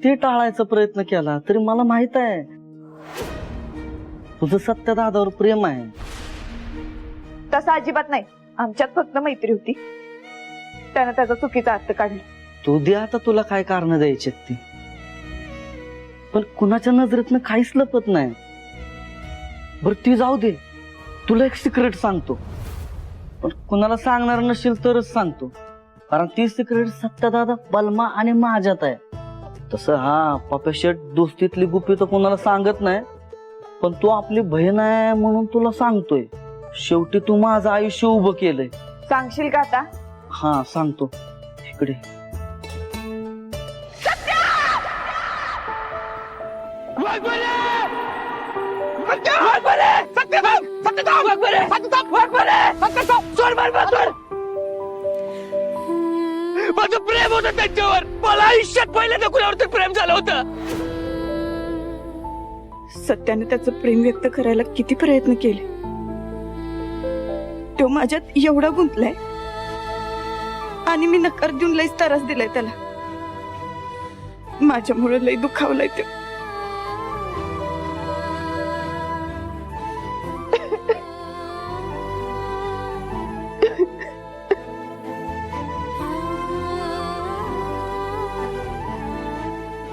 ते टाळायचा प्रयत्न केला तरी मला माहित आहे तुझं सत्य दादावर प्रेम आहे. तसं अजिबात नाही. आमच्यात फक्त मैत्री होती. त्यानं त्याचा चुकीचा अर्थ काढला. तू दे आता तुला काय कारण द्यायचे ती, पण कुणाच्या नजरेतनं काहीच लपत नाही. बर ती जाऊ दे, तुला एक सिक्रेट सांगतो, पण कुणाला सांगणार नसेल तरच सांगतो, कारण ती सिक्रेट सत्यदादा, बलमा आणि माझ्यात आहे. तसं हा पप्या शेट दोस्तीतली गुप्ती तर कुणाला सांगत नाही, पण तू आपली बहीण आहे म्हणून तुला सांगतोय. शेवटी तू माझं आयुष्य उभं केलंय. सांगशील का आता? हा सांगतो. इकडे माझं प्रेम होतं त्यांच्यावर. मला आयुष्यात पहिल्यांदा कुणावर प्रेम झालं होतं. सत्याने त्याचं प्रेम व्यक्त करायला किती प्रयत्न केले. तो माझ्यात एवढा गुंतलाय आणि मी नकार देऊन लईच त्रास दिलाय त्याला. माझ्यामुळे लई दुखावलाय ते.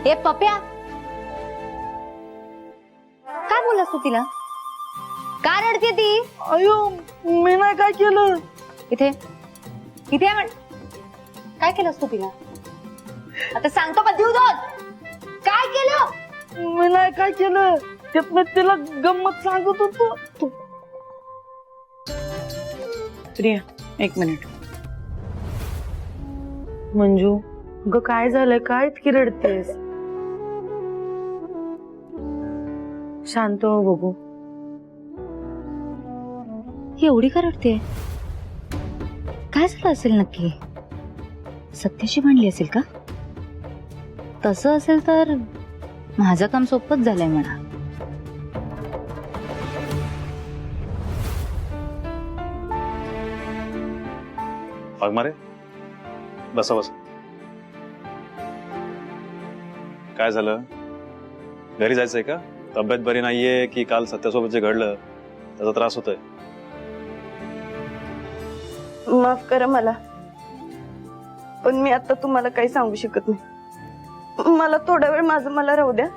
ए पप्या, काय बोललास तू तिला? का रडते ती? अयो मी नाही काय केलं. इथे इथे म्हण. काय केलंस तू तिला? आता सांगतो का देऊ दोन? काय केलं? मी नाही काय केलं. त्यात तिला गंमत सांगत होतो. प्रिया, एक मिनिट. मंजू ग काय झालंय? काय इतकी रडतेस? शांत हो बघू. एवढी का रडते? काय झालं असेल नक्की? सत्याशी भांडली असेल का? तसं असेल तर माझं काम सोपंच झालंय म्हणा. वाघमारे बसा बसा. काय झालं? घरी जायचंय का? तब्येत बरी नाहीये की काल सत्यासोबत जे घडलं त्याचा त्रास होतोय? माफ करा मला, पण मी आता तुम्हाला काही सांगू शकत नाही. मला थोडा वेळ माझं मला राहू द्या.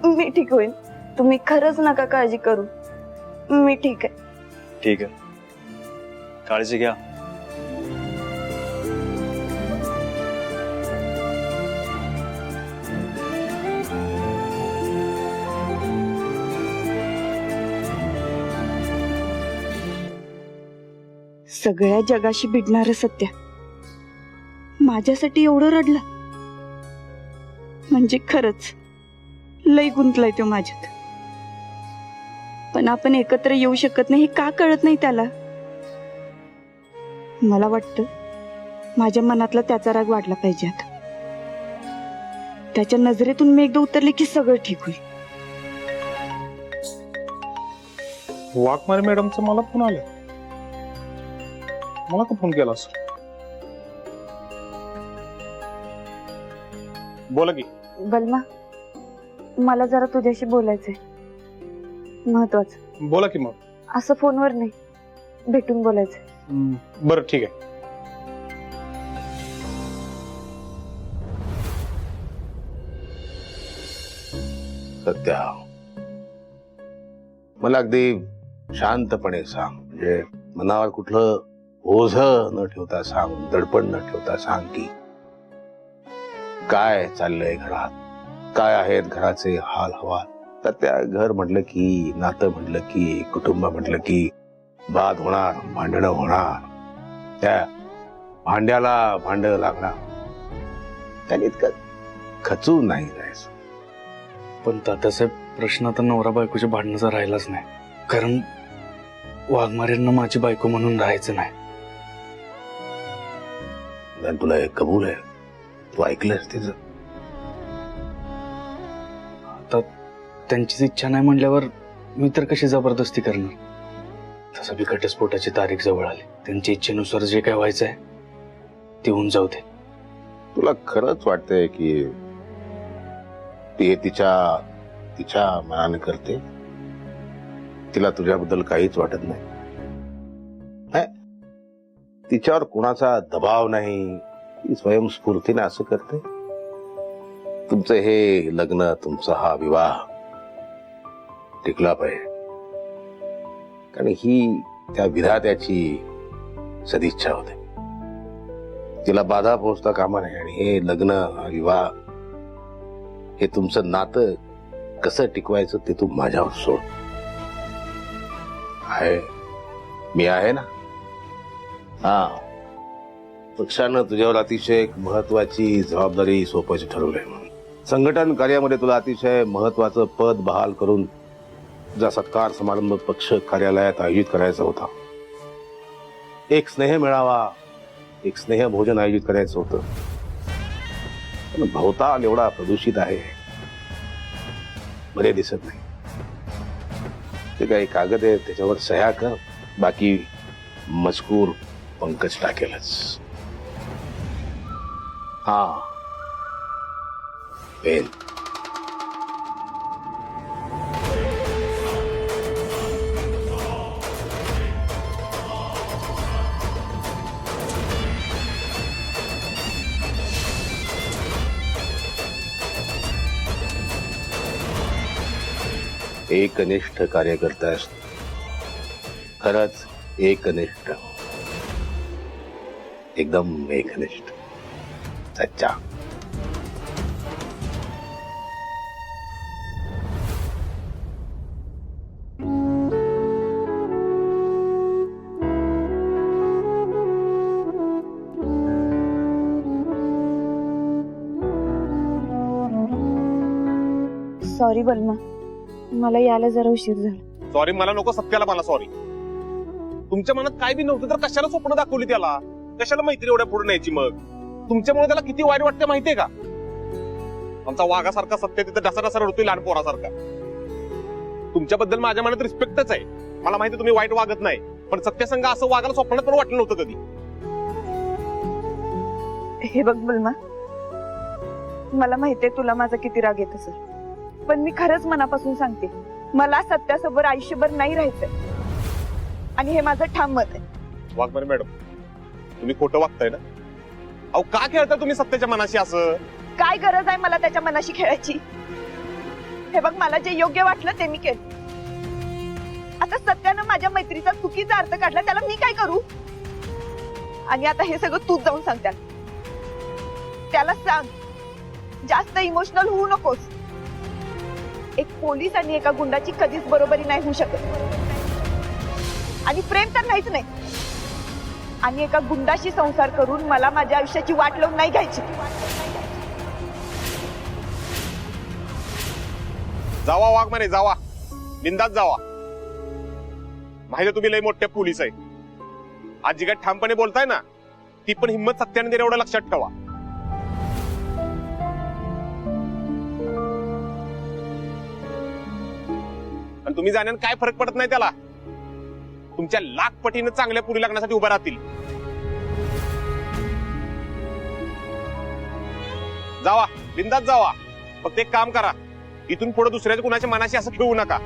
मी ठीक होईल. तुम्ही खरंच नका काळजी करू. मी ठीक आहे. ठीक आहे, काळजी घ्या. सगळ्या जगाशी भिडणारं सत्य माझ्यासाठी एवढं रडलं म्हणजे खरंच लई गुंतलाय तो माझ्यात. पण आपण एकत्र येऊ शकत नाही हे का कळत नाही त्याला? मला वाटतं माझ्या मनातला त्याचा राग वाढला पाहिजे. आता त्याच्या नजरेतून मी एकदा उतरले की सगळं ठीक होईल. वाघमारे मॅडमचा मला फोन आला. मला का फोन केलास? बोला की. बलमा, मला जरा तुझ्याशी बोलायचंय, महत्वाचं. बोला की. मग असं फोनवर नाही, भेटून बोलायचंय. बरं ठीक आहे. सत्या, मला अगदी शांतपणे सांग. म्हणजे मनावर कुठलं ओझ न ठेवता सांग, दडपण न ठेवता सांग की काय चाललंय घरात, काय आहेत घराचे हाल हवाल. तर त्या घर म्हटलं की, नातं म्हटलं की, कुटुंब म्हटलं की वाद होणार, भांडणं होणार, त्या भांड्याला भांड लागणार. त्याने इतकं खचून नाही जायचं. पण तात्यासाहेब, प्रश्न आता नवरा बायकोच्या भांडणाचा राहिलाच नाही, कारण वाघमारेंना माझी बायको म्हणून राहायचं नाही. तुला हे कबूल आहे? तू ऐकलंस तिचं? आता त्यांचीच इच्छा नाही म्हणल्यावर मी तर कशी जबरदस्ती करणार? तसं बी घटस्फोटाची तारीख जवळ आली. त्यांच्या इच्छेनुसार जे काय व्हायचंय ते होऊन जाऊ दे. तुला खरंच वाटतंय की ती हे तिच्या मनाने करते? तिला तुझ्याबद्दल काहीच वाटत नाही? तिच्यावर कुणाचा दबाव नाही, ती स्वयंस्फूर्तीने असं करते? तुमचं हे लग्न, तुमचा हा विवाह टिकला पाहिजे, कारण ही त्या विधात्याची सदिच्छा होते. तिला बाधा पोहोचता कामा नये. आणि हे लग्न, हा विवाह, हे तुमचं नातं कसं टिकवायचं ते तू माझ्यावर सोड. आहे, मी आहे ना. हा, पक्षानं तुझ्यावर अतिशय एक महत्वाची जबाबदारी सोपायची ठरवलंय. संघटन कार्यामध्ये तुला अतिशय महत्वाचं पद बहाल करून तुझा सत्कार समारंभ पक्ष कार्यालयात आयोजित करायचा होता. एक स्नेह मेळावा, एक स्नेह भोजन आयोजित करायचं होतं. पण भोवताल एवढा प्रदूषित आहे, बरे दिसत नाही. ते काही कागद आहे, त्याच्यावर सह्या कर, बाकी मजकूर पंकज टाकेलच. हा, पेन. एकनिष्ठ कार्यकर्ता, खरंच एकनिष्ठ, एकदम एकनिष्ठ, सच्चा. सॉरी बलमा, मला यायला जरा उशीर झाला. सॉरी मला नको, सत्याला मला सॉरी. तुमच्या मनात काय बी नव्हतं तर कशाला स्वप्न दाखवली त्याला? कशाला मैत्री एवढ्या पुढे न्यायची? मग तुमच्यामुळे त्याला किती वाईट वाटते माहितीये का? आमचा वाघासारखा सत्य तिथं ढसा ढसा रडतोय लहान पोरासारखा. तुमच्याबद्दल माझ्या मनात रिस्पेक्टच आहे. मला माहिती तुम्ही वाईट वागत नाही, पण सत्यसंग असं वागायला स्वप्नात पण वाटलं नव्हतं कधी. हे बघ बलमा, मला माहितीये तुला माझा किती राग येत असेल, पण मी खरंच मनापासून सांगते, मला सत्यासोबत आयुष्यभर नाही राहायचंय. आणि हे माझं ठाम मत आहे. वाघमारे मॅडम, तुम्ही खोटं वागताय ना? अहो, का खेळता तुम्ही सत्याच्या मनाशी असं? काय गरज आहे मला त्याच्या मनाशी खेळायची? हे बघ, मला जे योग्य वाटलं ते मी केलं. आता सत्यानं माझ्या मैत्रीचा चुकीचा अर्थ काढला, त्याला मी काय करू? आणि आता हे सगळं तूच जाऊन सांग त्याला सांग, जास्त इमोशनल होऊ नकोस. एक पोलीस आणि एका गुंडाची कधीच बरोबरी नाही होऊ शकत. आणि प्रेम तर नाहीच नाही. आणि एका गुंडाशी संसार करून मला माझ्या आयुष्याची वाट लावून नाही घ्यायची. जावा वाघमारे, जावा, बिंदास जावा. माहिती तुम्ही लय मोठ्या पोलीस आहे. आज जी काय ठामपणे बोलताय ना, ती पण हिंमत सत्याने देणे एवढं लक्षात ठेवा. आणि तुम्ही जाण्याने काय फरक पडत नाही त्याला. तुमच्या लाख पटीनं चांगल्या पुरी लागण्यासाठी उभा राहतील. जावा, बिंदास जावा. फक्त एक काम करा, इथून पुढे दुसऱ्याच्या कुणाच्या मनाशी असं खेळू नका.